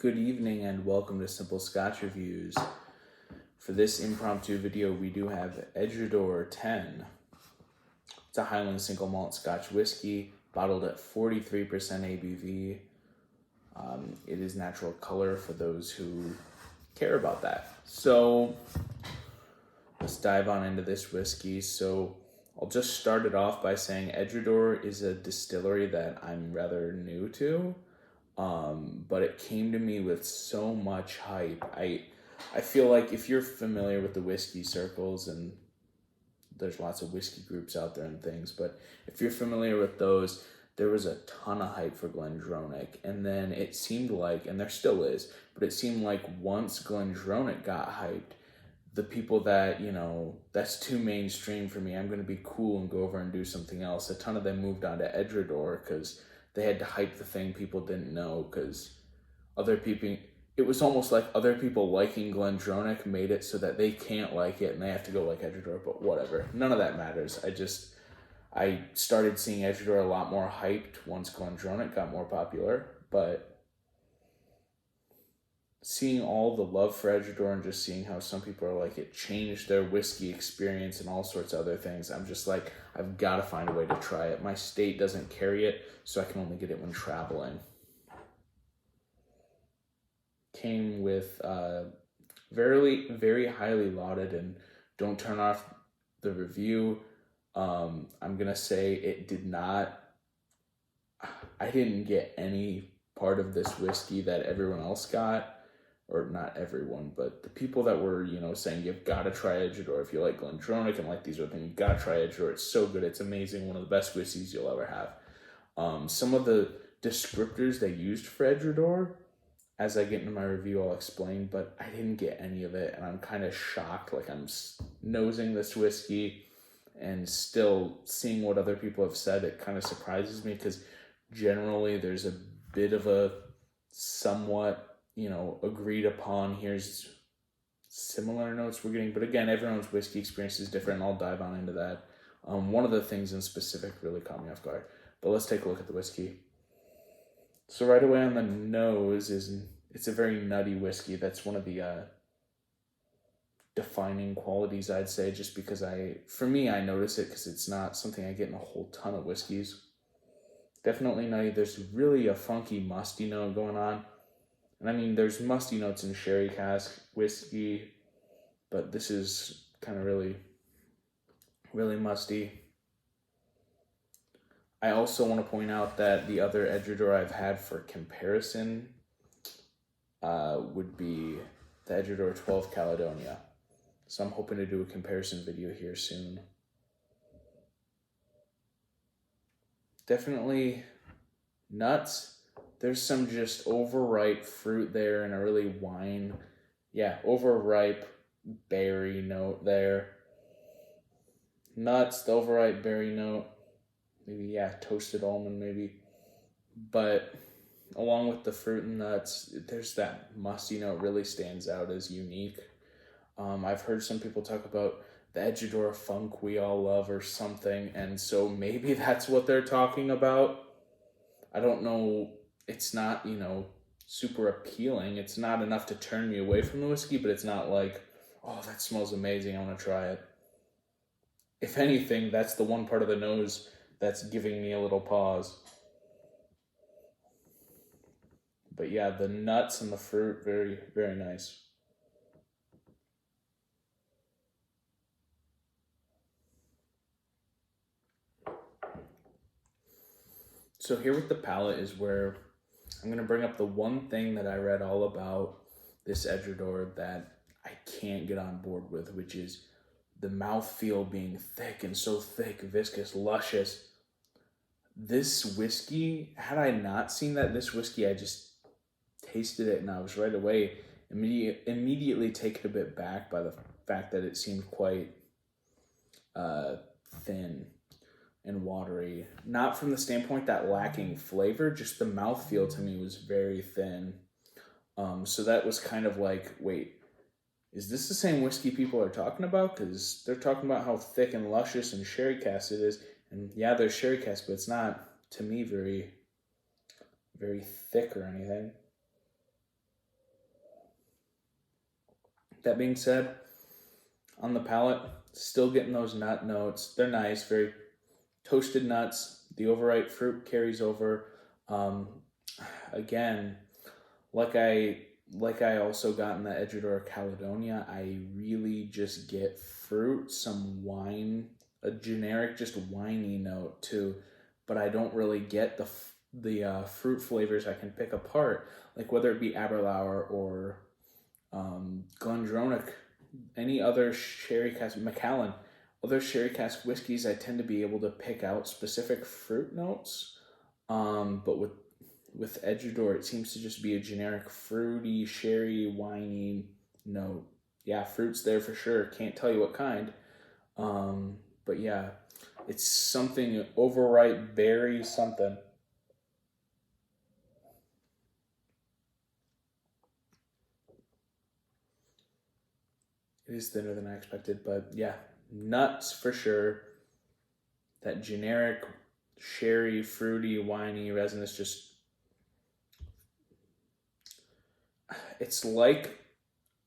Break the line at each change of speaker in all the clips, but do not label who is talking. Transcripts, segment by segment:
Good evening and welcome to Simple Scotch Reviews. For this impromptu video, we do have Edradour 10. It's a Highland single malt Scotch whiskey, bottled at 43% ABV. It is natural color for those who care about that. So let's dive on into this whiskey. So I'll just start it off by saying Edradour is a distillery that I'm rather new to. But it came to me with so much hype. I feel like if you're familiar with the whiskey circles, and there's lots of whiskey groups out there and things, but if you're familiar with those, there was a ton of hype for Glendronach, and then it seemed like, and there still is, but it seemed like once Glendronach got hyped, the people that, that's too mainstream for me, I'm going to be cool and go over and do something else. A ton of them moved on to Edradour because they had to hype the thing people didn't know, because other people, it was almost like other people liking Glendronach made it so that they can't like it and they have to go like Edradour, but whatever. None of that matters. I started seeing Edradour a lot more hyped once Glendronach got more popular, but seeing all the love for Edradour and just seeing how some people are like, it changed their whiskey experience and all sorts of other things, I'm just like, I've got to find a way to try it. My state doesn't carry it, so I can only get it when traveling. Came with very, very highly lauded, and don't turn off the review. I'm going to say it did not, I didn't get any part of this whiskey that everyone else got. Or not everyone, but the people that were, saying you've got to try Edradour. If you like Glendronach and like these other things, you've got to try Edradour. It's so good. It's amazing. One of the best whiskeys you'll ever have. Some of the descriptors they used for Edradour, as I get into my review, I'll explain, but I didn't get any of it, and I'm kind of shocked. Like, I'm nosing this whiskey and still seeing what other people have said. It kind of surprises me because generally there's a bit of a somewhat agreed upon, here's similar notes we're getting, but again, everyone's whiskey experience is different, and I'll dive on into that. One of the things in specific really caught me off guard, but let's take a look at the whiskey. So right away on the nose it's a very nutty whiskey. That's one of the defining qualities, I'd say, just because I notice it because it's not something I get in a whole ton of whiskeys. Definitely nutty. There's really a funky musty note going on. And I mean, there's musty notes in sherry cask whiskey, but this is kind of really, really musty. I also want to point out that the other Edradour I've had for comparison would be the Edradour 12 Caledonia. So I'm hoping to do a comparison video here soon. Definitely nuts. There's some just overripe fruit there and a really overripe berry note there. Nuts, the overripe berry note. Maybe, toasted almond maybe. But along with the fruit and nuts, there's that musty note really stands out as unique. I've heard some people talk about the Edradour funk we all love or something, and so maybe that's what they're talking about. I don't know. It's not, super appealing. It's not enough to turn me away from the whiskey, but it's not like, oh, that smells amazing, I want to try it. If anything, that's the one part of the nose that's giving me a little pause. But yeah, the nuts and the fruit, very, very nice. So here with the palate is where I'm going to bring up the one thing that I read all about this Edradour that I can't get on board with, which is the mouthfeel being thick and so thick, viscous, luscious. This whiskey, had I not seen this whiskey, I just tasted it and I was right away immediately taken a bit back by the fact that it seemed quite thin and watery. Not from the standpoint that lacking flavor, just the mouthfeel to me was very thin. So that was kind of like, wait, is this the same whiskey people are talking about? Because they're talking about how thick and luscious and sherry cask it is. And yeah, there's sherry cask, but it's not, to me, very, very thick or anything. That being said, on the palate, still getting those nut notes. They're nice, very toasted nuts. The overripe fruit carries over. Again, like I also got in the Edradour Caledonia, I really just get fruit, some wine, a generic just winey note too, but I don't really get the fruit flavors I can pick apart, like whether it be Edradour or Glendronach, any other sherry cask, Macallan, other sherry cask whiskeys, I tend to be able to pick out specific fruit notes, but with Edradour, it seems to just be a generic fruity, sherry, winey note. Yeah, fruit's there for sure. Can't tell you what kind. But yeah, it's something overripe berry something. It is thinner than I expected, but yeah, nuts for sure. That generic sherry, fruity, winey, resinous, just it's like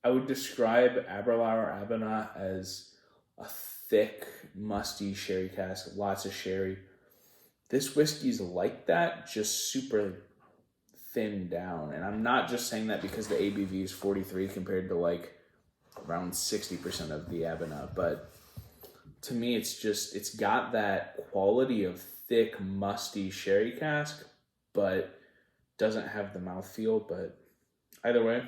I would describe Edradour Abana as a thick, musty sherry cask, lots of sherry. This whiskey's like that, just super thin down. And I'm not just saying that because the ABV is 43 compared to like around 60% of the Abana, but to me it's got that quality of thick, musty sherry cask, but doesn't have the mouthfeel. But either way,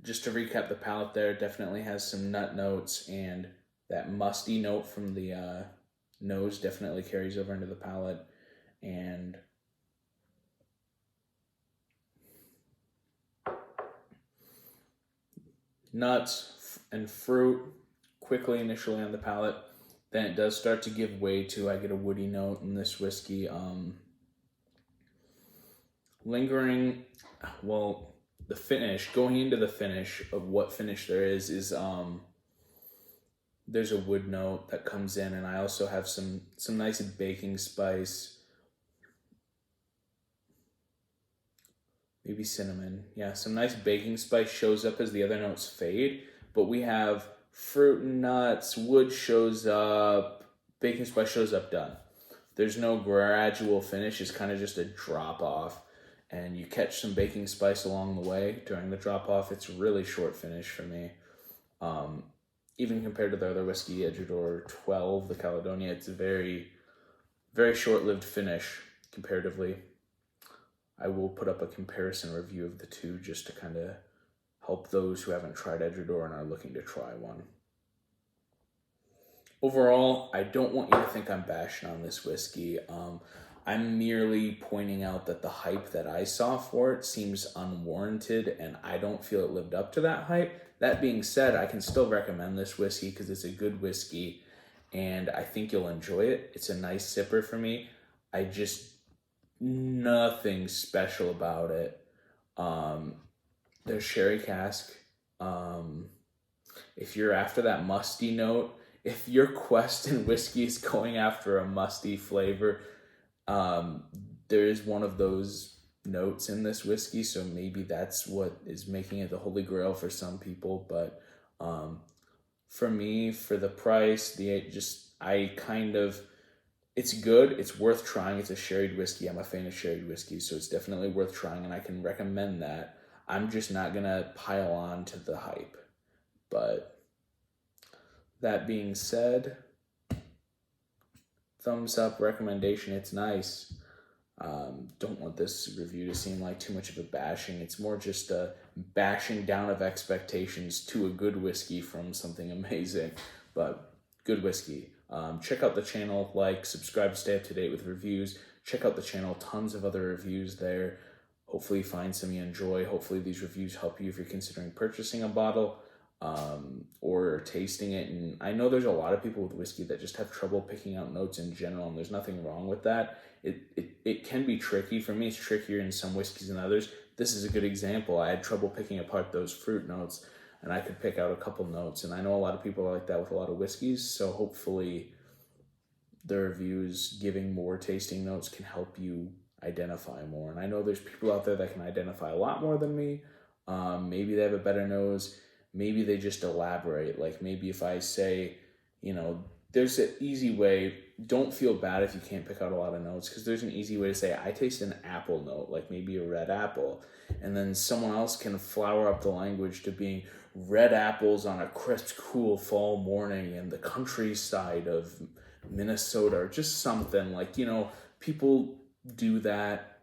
just to recap the palate there, definitely has some nut notes, and that musty note from the nose definitely carries over into the palate. And nuts and fruit quickly initially on the palate. Then it does start to give way to, I get a woody note in this whiskey. Lingering, well, the finish, going into the finish of what finish there is there's a wood note that comes in, and I also have some nice baking spice, maybe cinnamon. Yeah, some nice baking spice shows up as the other notes fade, but we have fruit and nuts, wood shows up, baking spice shows up, done. There's no gradual finish, it's kind of just a drop off, and you catch some baking spice along the way during the drop off. It's a really short finish for me. Even compared to the other whiskey, Edradour 12, the Caledonia, it's a very, very short-lived finish comparatively. I will put up a comparison review of the two just to kind of help those who haven't tried Edradour and are looking to try one. Overall, I don't want you to think I'm bashing on this whiskey. I'm merely pointing out that the hype that I saw for it seems unwarranted, and I don't feel it lived up to that hype. That being said, I can still recommend this whiskey because it's a good whiskey, and I think you'll enjoy it. It's a nice sipper for me. Nothing special about it. There's sherry cask. If you're after that musty note, if your quest in whiskey is going after a musty flavor, there is one of those notes in this whiskey, so maybe that's what is making it the holy grail for some people. But for me, for the price, it's good. It's worth trying. It's a sherried whiskey. I'm a fan of sherried whiskey, so it's definitely worth trying, and I can recommend that. I'm just not gonna pile on to the hype. But that being said, thumbs up recommendation. It's nice. Don't want this review to seem like too much of a bashing. It's more just a bashing down of expectations to a good whiskey from something amazing, but good whiskey. Check out the channel, subscribe to stay up to date with reviews. Check out the channel, tons of other reviews there. Hopefully find some you enjoy. Hopefully these reviews help you if you're considering purchasing a bottle or tasting it. And I know there's a lot of people with whiskey that just have trouble picking out notes in general, and there's nothing wrong with that. It can be tricky. For me, it's trickier in some whiskeys than others. This is a good example. I had trouble picking apart those fruit notes, and I could pick out a couple notes. And I know a lot of people are like that with a lot of whiskeys, so hopefully the reviews giving more tasting notes can help you identify more. And I know there's people out there that can identify a lot more than me. Maybe they have a better nose. Maybe they just elaborate. Like maybe if I say, there's an easy way. Don't feel bad if you can't pick out a lot of notes, because there's an easy way to say, I taste an apple note, like maybe a red apple. And then someone else can flower up the language to being red apples on a crisp, cool fall morning in the countryside of Minnesota, or just something like, people do that.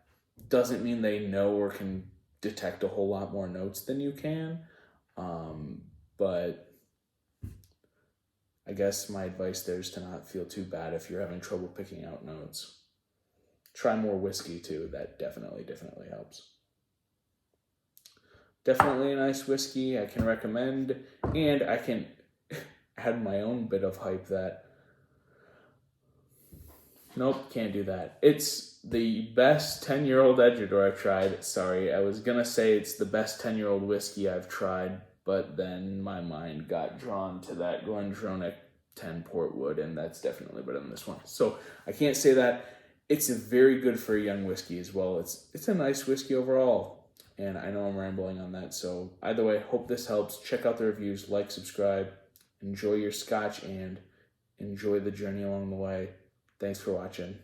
Doesn't mean they know or can detect a whole lot more notes than you can. But I guess my advice there is to not feel too bad if you're having trouble picking out notes. Try more whiskey too. That definitely helps. Definitely a nice whiskey I can recommend, and I can add my own bit of hype that nope, can't do that. It's the best 10-year-old Edradour I've tried. Sorry, I was gonna say it's the best 10-year-old whiskey I've tried, but then my mind got drawn to that Glendronach 10 Portwood, and that's definitely better than this one. So I can't say that. It's very good for a young whiskey as well. It's a nice whiskey overall, and I know I'm rambling on that. So either way, hope this helps. Check out the reviews, like, subscribe, enjoy your Scotch, and enjoy the journey along the way. Thanks for watching.